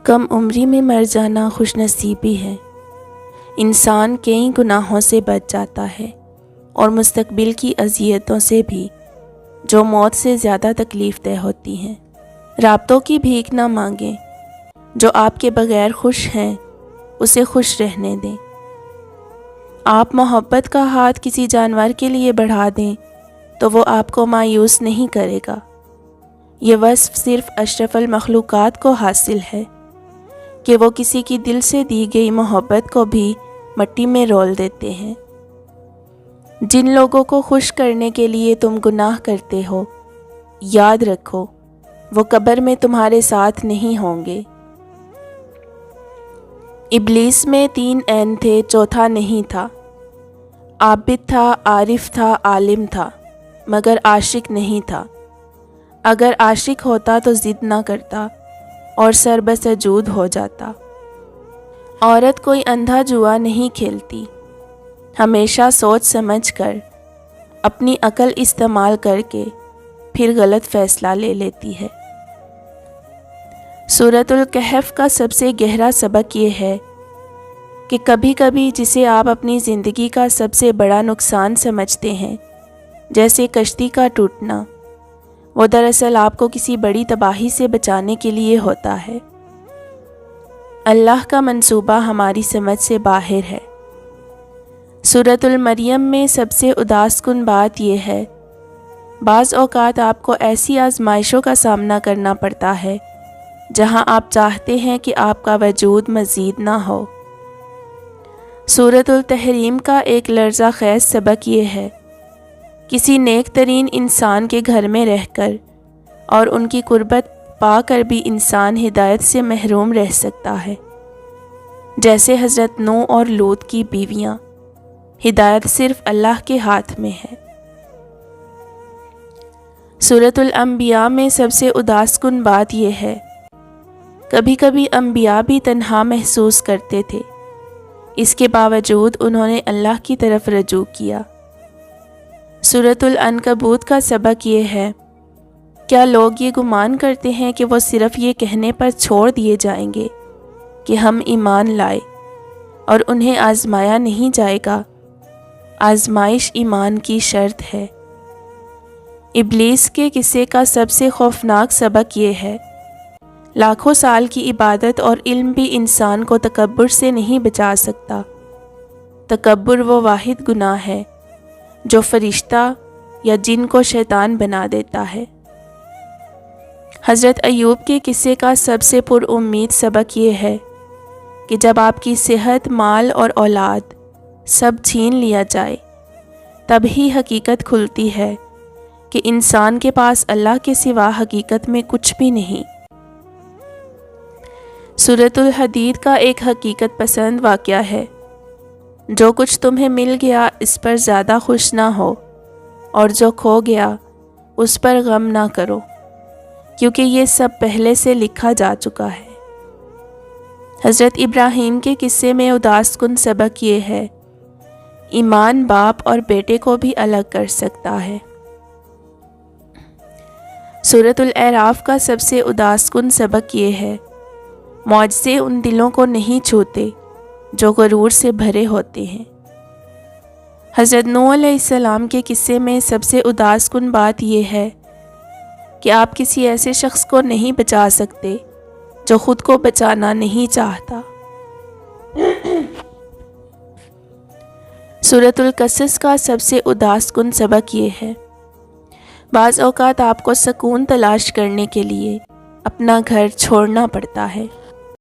کم عمری میں مر جانا خوش نصیبی ہے۔ انسان کئی گناہوں سے بچ جاتا ہے اور مستقبل کی اذیتوں سے بھی، جو موت سے زیادہ تکلیف دہ ہوتی ہیں۔ رابطوں کی بھیک نہ مانگیں، جو آپ کے بغیر خوش ہیں اسے خوش رہنے دیں۔ آپ محبت کا ہاتھ کسی جانور کے لیے بڑھا دیں تو وہ آپ کو مایوس نہیں کرے گا۔ یہ وصف صرف اشرف المخلوقات کو حاصل ہے کہ وہ کسی کی دل سے دی گئی محبت کو بھی مٹی میں رول دیتے ہیں۔ جن لوگوں کو خوش کرنے کے لیے تم گناہ کرتے ہو، یاد رکھو وہ قبر میں تمہارے ساتھ نہیں ہوں گے۔ ابلیس میں 3 عین تھے، چوتھا نہیں تھا۔ عابد تھا، عارف تھا، عالم تھا، مگر عاشق نہیں تھا۔ اگر عاشق ہوتا تو ضد نہ کرتا اور سر بسجود ہو جاتا۔ عورت کوئی اندھا جوا نہیں کھیلتی، ہمیشہ سوچ سمجھ کر، اپنی عقل استعمال کر کے پھر غلط فیصلہ لے لیتی ہے۔ سورۃ الکہف کا سب سے گہرا سبق یہ ہے کہ کبھی کبھی جسے آپ اپنی زندگی کا سب سے بڑا نقصان سمجھتے ہیں، جیسے کشتی کا ٹوٹنا، وہ دراصل آپ کو کسی بڑی تباہی سے بچانے کے لیے ہوتا ہے۔ اللہ کا منصوبہ ہماری سمجھ سے باہر ہے۔ سورۃ المریم میں سب سے اداس کن بات یہ ہے، بعض اوقات آپ کو ایسی آزمائشوں کا سامنا کرنا پڑتا ہے جہاں آپ چاہتے ہیں کہ آپ کا وجود مزید نہ ہو۔ سورۃ التحریم کا ایک لرزہ خیز سبق یہ ہے، کسی نیک ترین انسان کے گھر میں رہ کر اور ان کی قربت پا کر بھی انسان ہدایت سے محروم رہ سکتا ہے، جیسے حضرت نوح اور لوط کی بیویاں۔ ہدایت صرف اللہ کے ہاتھ میں ہے۔ سورۃ الانبیاء میں سب سے اداس کن بات یہ ہے، کبھی کبھی انبیاء بھی تنہا محسوس کرتے تھے، اس کے باوجود انہوں نے اللہ کی طرف رجوع کیا۔ سورۃ العنکبوت کا سبق یہ ہے، کیا لوگ یہ گمان کرتے ہیں کہ وہ صرف یہ کہنے پر چھوڑ دیے جائیں گے کہ ہم ایمان لائے اور انہیں آزمایا نہیں جائے گا؟ آزمائش ایمان کی شرط ہے۔ ابلیس کے قصے کا سب سے خوفناک سبق یہ ہے، لاکھوں سال کی عبادت اور علم بھی انسان کو تکبر سے نہیں بچا سکتا۔ تکبر وہ واحد گناہ ہے جو فرشتہ یا جن کو شیطان بنا دیتا ہے۔ حضرت ایوب کے قصے کا سب سے پر امید سبق یہ ہے کہ جب آپ کی صحت، مال اور اولاد سب چھین لیا جائے، تب ہی حقیقت کھلتی ہے کہ انسان کے پاس اللہ کے سوا حقیقت میں کچھ بھی نہیں۔ سورۃ الحدید کا ایک حقیقت پسند واقعہ ہے، جو کچھ تمہیں مل گیا اس پر زیادہ خوش نہ ہو، اور جو کھو گیا اس پر غم نہ کرو، کیونکہ یہ سب پہلے سے لکھا جا چکا ہے۔ حضرت ابراہیم کے قصے میں اداس کن سبق یہ ہے، ایمان باپ اور بیٹے کو بھی الگ کر سکتا ہے۔ سورۃ الاعراف کا سب سے اداس کن سبق یہ ہے، معجزے ان دلوں کو نہیں چھوتے جو غرور سے بھرے ہوتے ہیں۔ حضرت نوح علیہ السلام کے قصے میں سب سے اداس کن بات یہ ہے کہ آپ کسی ایسے شخص کو نہیں بچا سکتے جو خود کو بچانا نہیں چاہتا۔ سورۃ القصص کا سب سے اداس کن سبق یہ ہے، بعض اوقات آپ کو سکون تلاش کرنے کے لیے اپنا گھر چھوڑنا پڑتا ہے۔